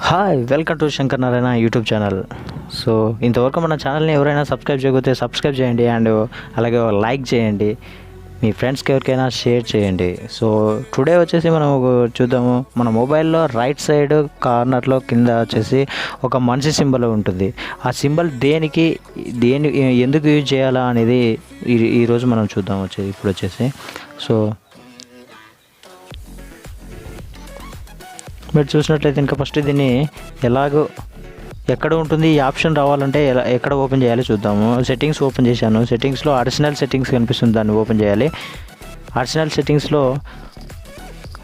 Hi welcome to Shankar Narayana YouTube channel. So ఇంతవరకు మన ఛానల్ని ఎవరైనా సబ్స్క్రైబ్ చేయకపోతే సబ్స్క్రైబ్ చేయండి అండ్ అలాగే లైక్ చేయండి, మీ ఫ్రెండ్స్కి ఎవరికైనా షేర్ చేయండి. సో టుడే వచ్చేసి మనం చూద్దాము, మన మొబైల్లో రైట్ సైడ్ కార్నర్లో కింద వచ్చేసి ఒక మనిషి సింబల్ ఉంటుంది. ఆ సింబల్ ఎందుకు యూజ్ చేయాలా అనేది ఈరోజు మనం చూద్దాం. ఇప్పుడు వచ్చేసి సో మీరు చూసినట్లయితే ఇంకా ఫస్ట్ దీన్ని ఎక్కడ ఉంటుంది ఈ ఆప్షన్ రావాలంటే ఎక్కడ ఓపెన్ చేయాలి చూద్దాము. సెట్టింగ్స్ ఓపెన్ చేశాను. సెట్టింగ్స్లో అడిషనల్ సెట్టింగ్స్ కనిపిస్తుంది, దాన్ని ఓపెన్ చేయాలి. అడిషనల్ సెట్టింగ్స్లో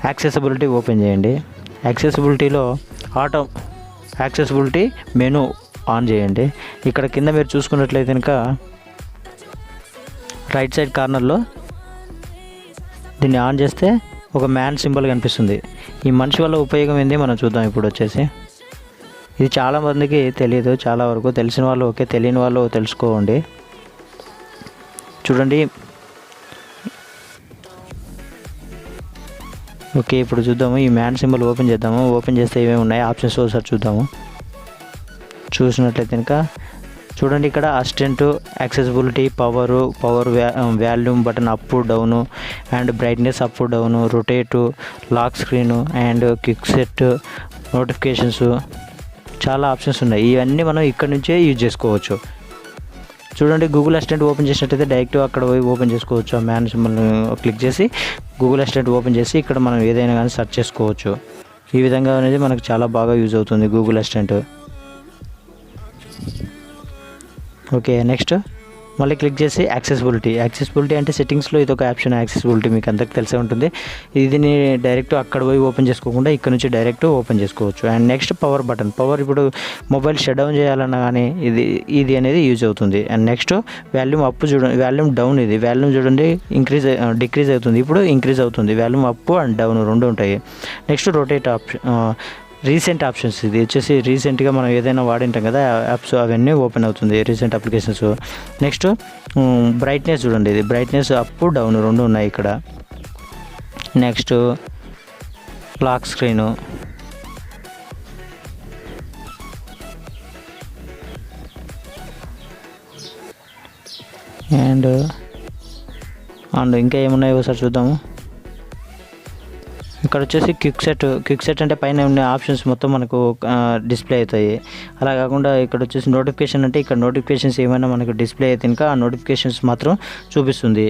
యాక్సెసిబిలిటీ ఓపెన్ చేయండి. యాక్సెసిబిలిటీలో యాక్సెసిబిలిటీ మెనూ ఆన్ చేయండి. ఇక్కడ కింద మీరు చూసుకున్నట్లయితే ఇంకా రైట్ సైడ్ కార్నర్లో దీన్ని ఆన్ చేస్తే ఒక మ్యాన్ సింబల్ కనిపిస్తుంది. ఈ మనిషి వల్ల ఉపయోగం ఏంది మనం చూద్దాం. ఇప్పుడు వచ్చేసి ఇది చాలామందికి తెలియదు, చాలా వరకు తెలిసిన వాళ్ళు ఓకే, తెలియని వాళ్ళు తెలుసుకోండి. చూడండి ఓకే. ఇప్పుడు చూద్దాము, ఈ మ్యాన్ సింబల్ ఓపెన్ చేద్దాము. ఓపెన్ చేస్తే ఏమేమి ఉన్నాయి ఆప్షన్స్ ఒకసారి చూద్దాము. చూసినట్లయితే ఇంకా చూడండి, ఇక్కడ assistant, accessibility, power volume button up down and brightness up down, rotate, lock screen and quick set, notifications, చాలా ఆప్షన్స్ ఉన్నాయి. ఇవన్నీ మనం ఇక్కడ నుంచే యూజ్ చేసుకోవచ్చు. చూడండి, గూగుల్ అసిస్టెంట్ ఓపెన్ చేసినట్టయితే డైరెక్ట్ అక్కడ పోయి ఓపెన్ చేసుకోవచ్చు. ఆ మ్యాన్ సింబల్ క్లిక్ చేసి గూగుల్ అసిస్టెంట్ ఓపెన్ చేసి ఇక్కడ మనం ఏదైనా కానీ సెర్చ్ చేసుకోవచ్చు. ఈ విధంగా అనేది మనకు చాలా బాగా యూజ్ అవుతుంది గూగుల్ అసిస్టెంట్. ఓకే, నెక్స్ట్ మళ్ళీ క్లిక్ చేసి యాక్సెసిబిలిటీ అంటే సెట్టింగ్స్లో ఇది ఒక ఆప్షన్. యాక్సెసిబిలిటీ మీకు అందరికి తెలిసే ఉంటుంది. దీన్ని డైరెక్ట్ అక్కడ పోయి ఓపెన్ చేసుకోకుండా ఇక్కడ నుంచి డైరెక్ట్ ఓపెన్ చేసుకోవచ్చు. And next power button. ఇప్పుడు మొబైల్ షట్ డౌన్ చేయాలన్నా కానీ ఇది అనేది యూజ్ అవుతుంది. అండ్ నెక్స్ట్ వాల్యూమ్ అప్ చూడండి, వాల్యూమ్ డౌన్. వాల్యూమ్ చూడండి డిక్రీజ్ అవుతుంది, ఇప్పుడు ఇంక్రీజ్ అవుతుంది. వాల్యూమ్ అప్ అండ్ డౌన్ రెండు ఉంటాయి. Next rotate option, recent options. ఇది వచ్చేసి రీసెంట్గా మనం ఏదైనా వాడింటాం కదా యాప్స్, అవన్నీ ఓపెన్ అవుతుంది, రీసెంట్ అప్లికేషన్స్. నెక్స్ట్ బ్రైట్నెస్ చూడండి, ఇది బ్రైట్నెస్ అప్ డౌన్ రెండు ఉన్నాయి ఇక్కడ. నెక్స్ట్ లాక్ స్క్రీను, అండ్ ఇంకా ఏమున్నాయో ఒకసారి చూద్దాము. ఇక్కడ వచ్చేసి క్విక్ సెట్ అంటే పైన ఉన్న ఆప్షన్స్ మొత్తం మనకు డిస్ప్లే అవుతాయి. అలా కాకుండా ఇక్కడ వచ్చేసి నోటిఫికేషన్ అంటే ఇక్కడ నోటిఫికేషన్స్ ఏమైనా మనకు డిస్ప్లే అయితే ఇంకా ఆ నోటిఫికేషన్స్ మాత్రం చూపిస్తుంది.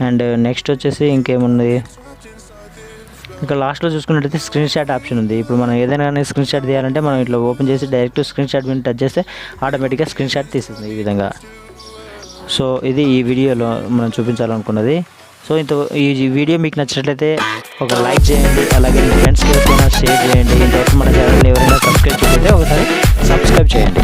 అండ్ నెక్స్ట్ వచ్చేసి ఇంకేముంది, ఇక్కడ లాస్ట్లో చూసుకున్నట్టయితే స్క్రీన్ షాట్ ఆప్షన్ ఉంది. ఇప్పుడు మనం ఏదైనా కానీ స్క్రీన్ షాట్ తీయాలంటే మనం ఇట్లా ఓపెన్ చేసి డైరెక్ట్ స్క్రీన్ షాట్ మీద టచ్ చేస్తే ఆటోమేటిక్గా స్క్రీన్ షాట్ తీస్తుంది ఈ విధంగా. సో ఇది ఈ వీడియోలో మనం చూపించాలనుకున్నది. సో ఈ వీడియో మీకు నచ్చినట్లయితే ఒక లైక్ చేయండి, అలాగే మీ ఫ్రెండ్స్కి ఎవరికైనా షేర్ చేయండి. ఇంతవరకు మన ఛానల్ని ఎవరైనా సబ్స్క్రైబ్ చేయకపోతే ఒకసారి సబ్స్క్రైబ్ చేయండి.